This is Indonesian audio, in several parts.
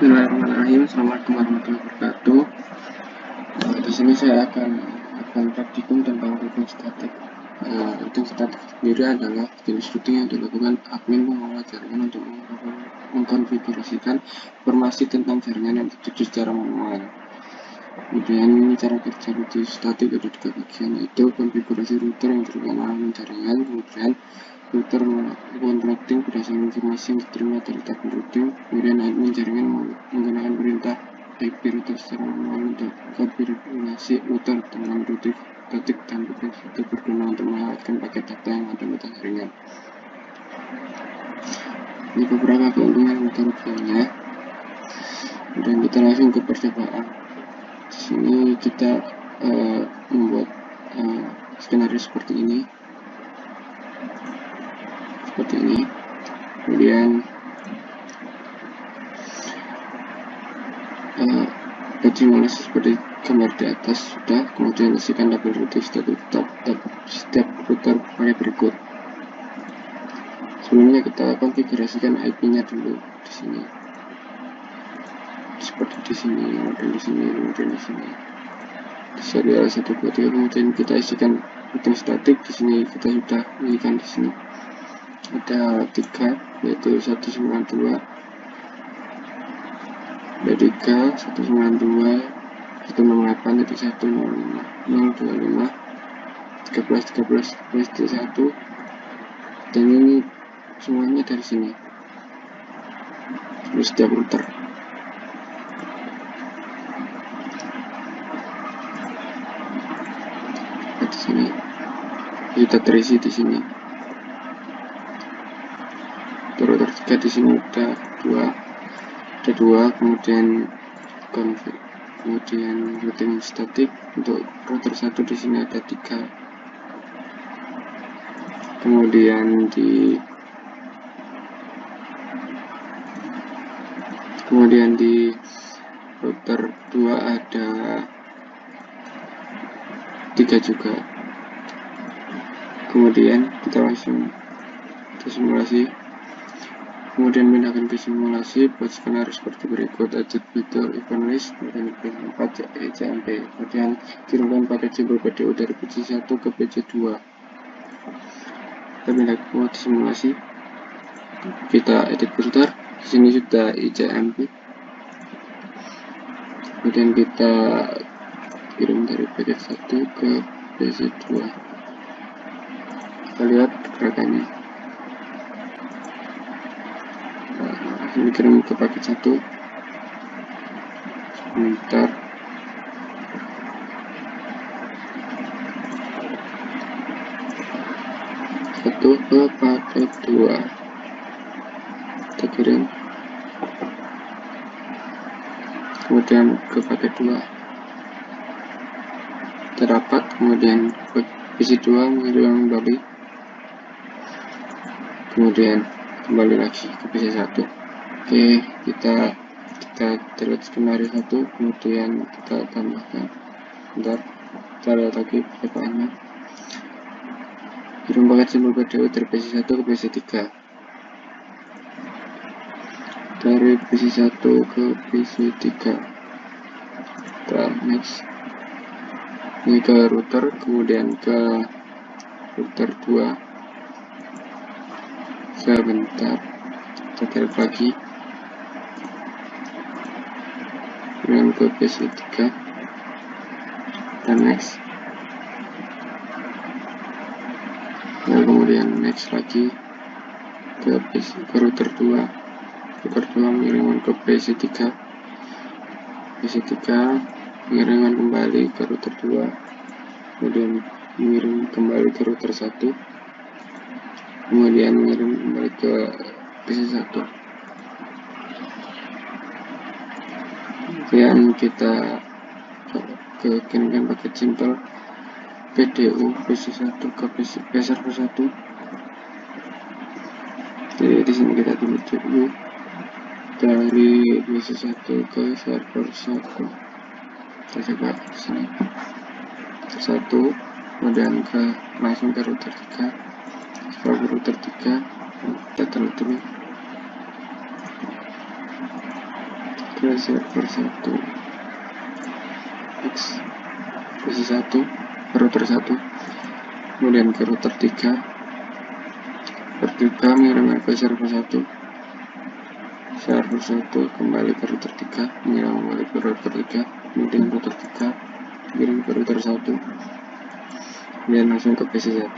Bismillahirrahmanirrahim. Assalamualaikum warahmatullahi wabarakatuh. Di sini saya akan praktikum tentang routing statik. Routing statik sendiri adalah jenis routing yang dilakukan admin pengelola jaringan untuk mengkonfigurasikan informasi tentang jaringan yang tertuju secara manual. Kemudian cara kerja routing statik ada 3 bagian, yaitu konfigurasi router yang berkenaan jaringan, kemudian router melakukan routing berdasarkan informasi yang diterima dari tabel routing, kemudian admin jaringan menggunakan perintah IP router secara manual untuk konfigurasi router dengan routing statik dan routing statik berguna untuk melewatkan paket data yang ada di jaringan. Ini beberapa keuntungan routernya. Dan kita langsung ke percobaan. Di sini kita membuat skenario seperti ini. Kemudian buat simulasi seperti gambar di atas sudah. Kemudian isikan tabel routing statik setiap router pakai berikut. Sebelumnya kita konfigurasikan IP-nya dulu di sini. Seperti di sini, kemudian di sini, kemudian di sini. Di serial 1, 2, 3, kemudian kita isikan routing statik. Di sini kita sudah isikan di sini. Ada 3, yaitu 192, ada 3, 192, 168, jadi 105, 025, 13, 1, dan ini semuanya dari sini. Di setiap router. Di sini kita terisi di sini. Router 3 di sini ada 2, kemudian config, kemudian routing statik. Untuk router 1 di sini ada 3, kemudian di router 2 ada 3 juga. Kemudian kita langsung ke simulasi. Kemudian pindahkan ke simulasi buat skenario seperti berikut: adjust fitur event list, kemudian PC4 ECMP, kemudian kirimkan paket simbol PDU dari PC1 ke PC2. Kita pindah ke mode simulasi, kita edit filter. Di sini sudah ECMP, kemudian kita kirim dari paket 1 ke PC2. Kita lihat gerakannya. Ini kirim ke paket 1, sebentar. Satu ke paket 2, kita kirim, kemudian ke paket 2 terdapat, kemudian ke PC2 mengirim kembali, kemudian kembali lagi ke PC1. Oke, kita lihat skenario 1, kemudian kita tambahkan. Bentar, kita lihat lagi percobaannya. Kirim paket simbol PDU dari PC1 ke PC3. Dari PC1 ke PC3. Kita next. Ini ke router, kemudian ke router 2. Sebentar, kita lihat lagi. Kemudian ke PC3, dan next. Lalu kemudian next lagi ke router 2. Router 2 mengirimkan ke PC3. PC3 mengirimkan kembali ke router 2, kemudian mengirim kembali ke router 1, kemudian mengirim kembali ke PC1. Kemudian kita kirimkan paket simple PDU PC1 ke server 1. Jadi di sini kita tulis dulu dari PC1 ke server 1. Kita coba di sini 1, kemudian langsung ke router 3. Setelah ke router 3, kita taruh dulu ke server 1, X PC 1 ke router 1, kemudian ke router 3, mengirimkan ke server 1, server 1 kembali ke router 3, mengirim kembali ke router 3, kemudian router 3 mengirim ke router 1, kemudian langsung ke PC 1.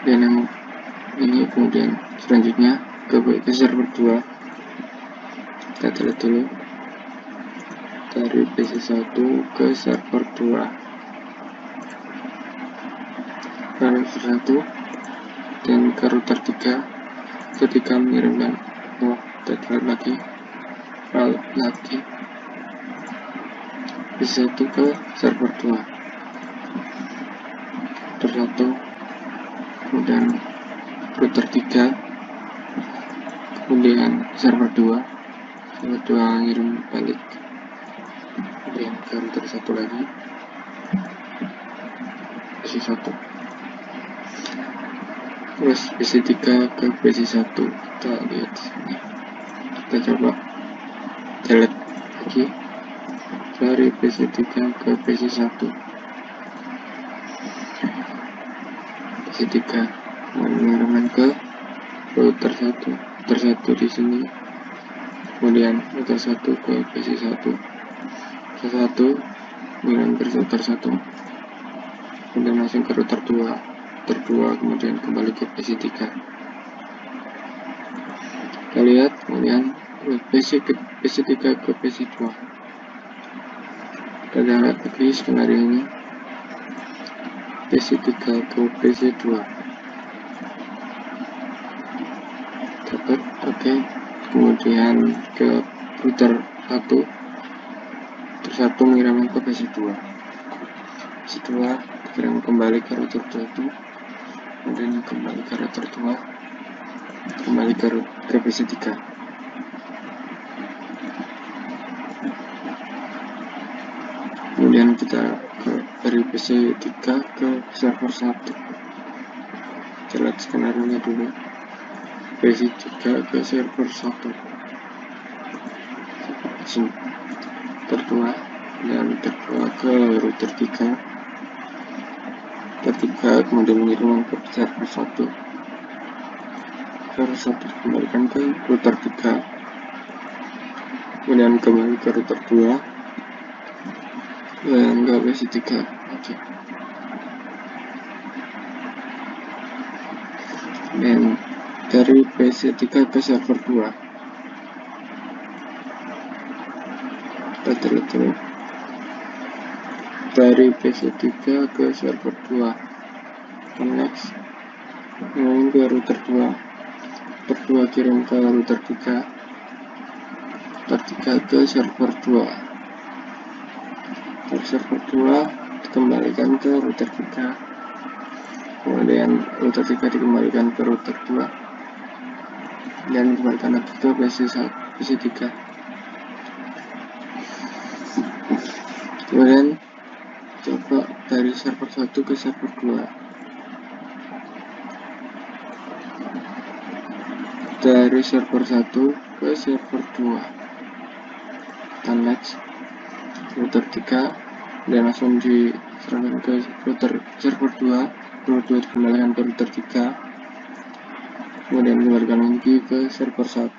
Dan yang ini kemudian selanjutnya ke server 2. Kita lihat dulu dari PC 1 ke server 2, ke router 1 dan ke router 3. Ketika mengirimkan lagi PC 1 ke server 2, router 1, kemudian router 3, kemudian server 2 ngirim balik, kemudian ke router 1 lagi, PC 1, terus PC 3 ke PC 1. Kita lihat sini, kita coba delete lagi dari PC 3 ke PC 1. PC 3 mengirimkan ke router 1, di sini, kemudian router 1 ke PC 1, PC 1 mengirim ke router 1, kemudian langsung ke router 2, kemudian kembali ke PC 3. Kita lihat kemudian PC 3 ke PC 2. Kita lihat lagi skenario ini, PC 3 ke PC 2 dapat, oke. Kemudian ke router 1 mengirimkan ke PC 2, dikirim kembali ke router 1, kemudian kembali ke router 2, kembali ke PC 3. Kemudian kita dari PC 3 ke server 1. Kita lihat skenario nya dulu, PC 3 ke server 1, router 2, dan router 2 ke router 3, kemudian mengirim ke server 1, dikembalikan ke router 3, kemudian kembali ke router 2 dan ke PC 3. Oke. Dan dari PC 3 ke server 2, kita lihat dulu dari PC 3 ke server 2, next mengirim ke router 2, kirim ke router 3, ke server 2, dari server 2 dikembalikan ke router 3, kemudian router 3 dikembalikan ke router 2 dan dikembalikan lagi ke PC 3. Kemudian coba dari server 1 ke server 2, dari server 1 ke server 2, kita next router 3 dan langsung diserahkan ke server 2, dikembalikan ke router 3, kemudian dikembalikan lagi ke server 1,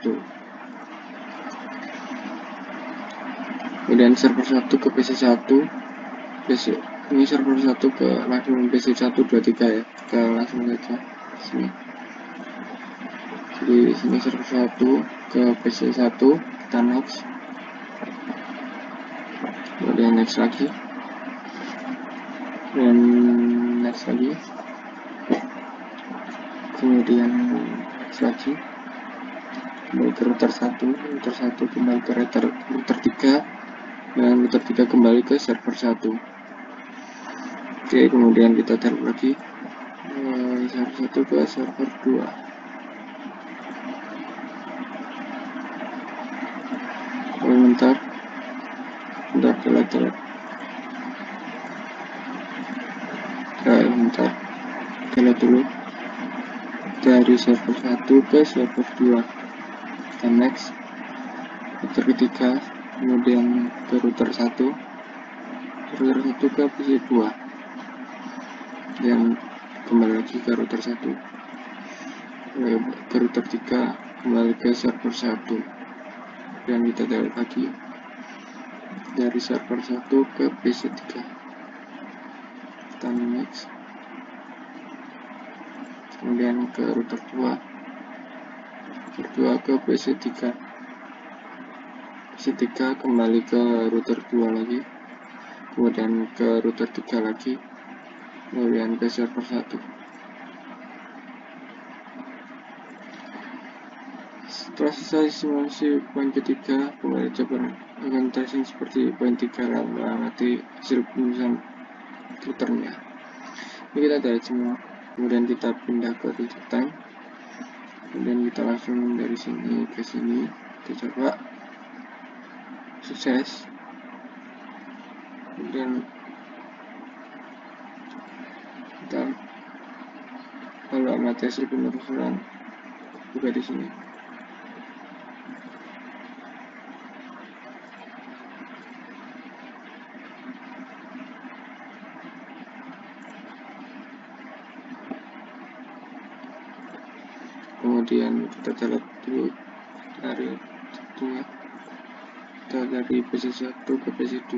kemudian server 1 ke PC 1, ini server 1 ke langsung PC 1, 2, 3 ya, kita langsung saja sini. Jadi sini server 1 ke PC 1, kita next, kemudian next lagi, dan next lagi, kemudian next lagi, kembali ke router 1, kembali ke router 3, dan router 3 kembali ke server 1. Oke, kemudian kita taruh lagi server 1 ke server 2. Bentar, telat. Bentar, kita lihat dulu dari server 1 ke server 2. tekan next, router ketiga, kemudian ke router 1 ke PC 2, dan kembali lagi ke router 1, ke router 3, kembali ke server 1, dan kita tarik lagi dari server 1 ke PC 3, tekan next, kemudian ke router 2 ke PC 3, kembali ke router 2 lagi, kemudian ke router 3 lagi, kemudian ke server 1. Setelah selesai simulasi poin ketiga, kembali coba lakukan tracing seperti poin 3 lalu mengamati hasil penulisan routernya. Ini kita tarik semua, kemudian kita pindah ke reset time, kemudian kita langsung dari sini ke sini, kita coba sukses. Kemudian kita lalu amati hasil penelusuran, buka di sini. Kemudian kita download dulu dari satunya, kita dari PC1 ke PC2,